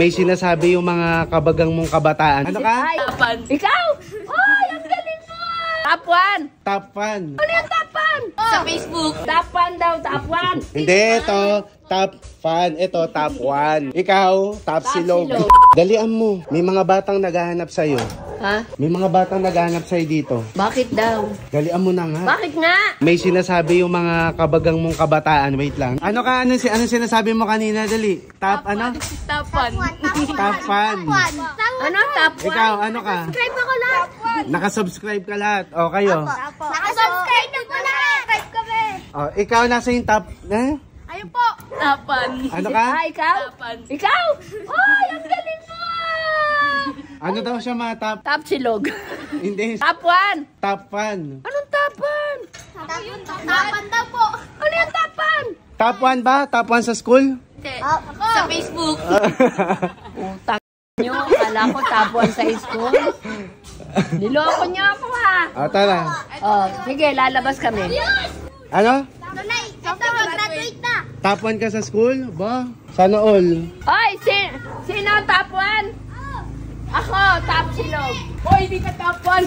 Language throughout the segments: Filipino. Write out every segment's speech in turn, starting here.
May sinasabi yung mga kabagang mong kabataan. Ano ka? Tapan. Ikaw? Ay, ang galing mo! Top 1. Top 1. Ano yung top 1? Sa Facebook. Top 1 daw, top 1. Hindi, ito. Top 1. Ito, top 1. Ikaw, top silog. Dalian mo. May mga batang naghahanap sa'yo. Ha? May mga batang naghahanap sa'yo dito. Bakit daw? Dalian mo na nga. Bakit nga? May sinasabi yung mga kabagang mong kabataan. Wait lang. Ano ka? Ano sinasabi mo kanina? Dali. Top ano? Top 1. Top 1. Ano? Top 1? Ikaw, ano ka? Subscribe ako lahat. Nakasubscribe ka lahat. O, kayo? Nakasubscribe na po lahat. Subscribe kami. O, ikaw nasa yung top... Ayun po. Tapan. Ano ka? Ikaw? Tapan. Ikaw? Ay, ang galing mo! Ano daw siya mga top? Top silog. Hindi. Top 1. Top 1. Anong top 1? Tapan daw po. Ano yung tapan? Top 1 ba? Top 1 sa school? Hindi. Sa Facebook. Utang nyo. Kala ko top 1 sa school. Niloko nyo ako ha. O, tara. Sige, lalabas kami. Ano? Graduate na. Top 1 ka sa school? Ba? Sana all. Ay, sino ang top 1? Ako, top silog. Hoy, di ka top 1.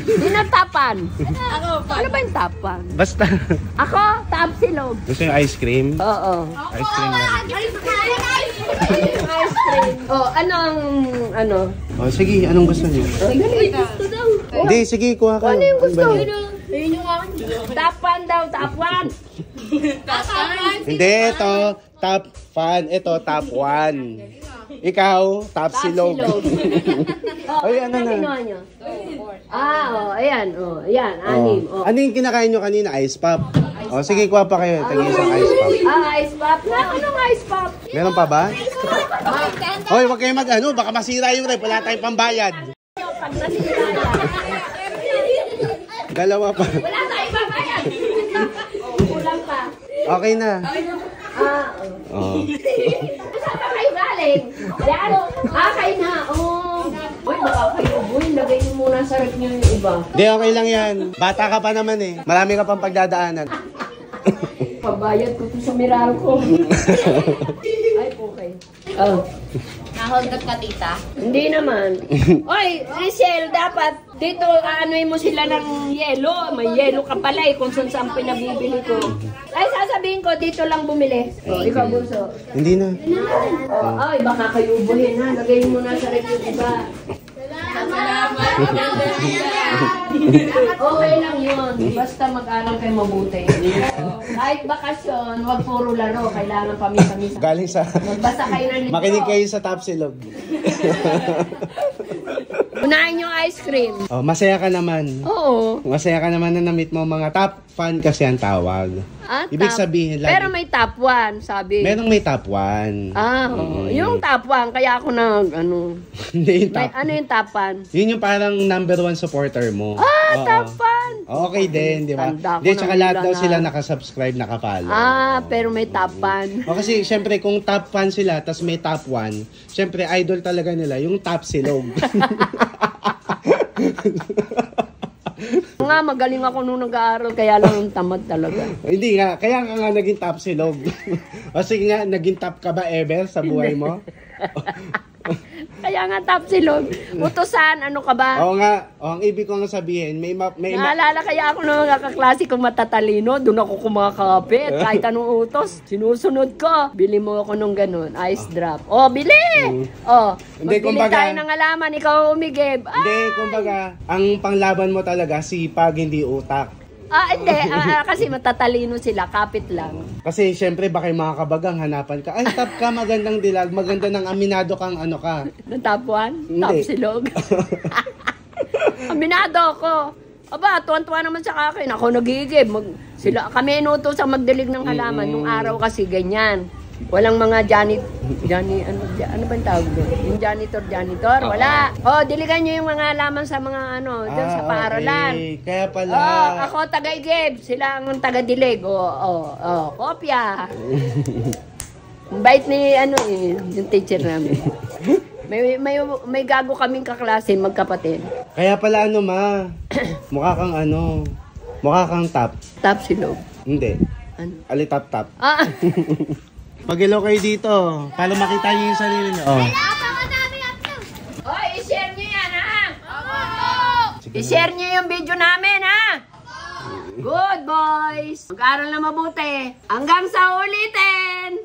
Sino top 1? Ako, ano ba yung top 1? Basta. Ako, top silog. Gusto yung ice cream? Oo. Ice cream na. Ice cream. Oh, anong, ano? O, sige. Anong gusto niyo? Gusto daw. Hindi, sige. Kuha ka. Ano yung gusto? Ano ba yun? Top 1 daw, top 1. Top 1? Hindi, ito. Top 1. Ito, top 1. Ikaw, top silog. Ay, ano na? Ayan, ayan, anim. Oh. Ano yung kinakain nyo kanina? Ice pop? O, sige, kuha pa kayo. Tagi isang ice pop. Ice pop? Anong ice pop? Meron pa ba? Hoy, wag kayo mag-ano. Baka masira yung rep. Wala tayong pambayad. Pag nasira yan. Dalawa pa. Wala tayong pambayad. Kulang pa. Okay na. Oo. Saan pa kayo galing? Yan. Kayo na. Uy, baka kayo. Uy, lagay niyo muna sa rep niyo yung iba. Hindi, okay lang yan. Bata ka pa naman eh. Marami ka pang pagdadaanan. Pabayad ko sa miral ko. Ay, okay. Nahold up ka, tita? Hindi naman. Oy, Rachel, dapat dito aanoy mo sila ng yelo. May yelo ka pala eh kung saan pinabibili ko. Ay, sasabihin ko, dito lang bumili. Ikaw, Bunso. Hindi na. Ay, baka kayo ubuhin ha. Lagay mo na sa rep yung iba. Okay lang yun. Basta mag-aral kayo mabuti. Kahit bakasyon, wag puro laro. Kailangan pamisa-misa. Galing sa... Magbasa kayo ng libro. Makinig kayo sa top silog. Unahin yung ice cream. Oh, masaya ka naman. Oo. Masaya ka naman na na-meet mo mga top fan kasi ang tawag. Ibig sabihin lang. Pero may top 1, sabi. Merong may top 1. Yung top 1, kaya ako ano. Hindi yung top. Ano yung top 1? Yun yung parang number 1 supporter mo. Top 1. Okay din, di ba? Tanda ko Hindi, tsaka lahat daw na. sila nakasubscribe, nakapalo. Pero may top 1. O kasi, syempre, kung top fan sila, tas may top 1, syempre, idol talaga nila, yung top silog. Nga, magaling ako nung nag-aaral, kaya lang tamad talaga. Hindi nga, kaya ka nga naging top silog. O sige nga, naging top ka ba ever sa buhay mo? Kaya nga top silog. Utusan, ano ka ba? Oo nga, ang ibig ko nga sabihin, Naalala kaya ako nung mga kaklase kong matatalino, doon ako kumakapit. Kahit anong utos, sinusunod ko. Bili mo ako nung ganun, ice drop. Bili! Hindi, Magbili kumbaga, tayo ng alaman, ikaw umigib. Hindi, kumbaga, ang panglaban mo talaga, sipag, hindi utak. Hindi. Kasi matatalino sila, kapit lang. Kasi syempre baka yung mga kabagang hanapan ka. Ay, top ka, magandang dilag, maganda ng aminado kang ano ka. Ng top 1? Hindi. Top silog? Aminado ako. Aba, tuwan-tuwa naman sa akin. Ako nagigib. Kami inutos ang magdilig ng halaman. Nung araw kasi ganyan. Walang mga ano ba yung tawag doon? Yung janitor, wala. Diligan nyo yung mga halaman sa mga doon sa paaralan. Okay. Kaya pala. Ako taga-igib, sila ang taga-dilig. Kopya. Bait ni yung teacher namin. May gago kaming kaklase, magkapatid. Kaya pala mukha kang mukha kang top. Top silog. Hindi. Ano? Ali top. Pag-hello kayo dito, para makita niyo yung sarili niyo. I-share niyo yung video namin, ha? Good boys! Mag-aral na mabuti. Hanggang sa ulitin!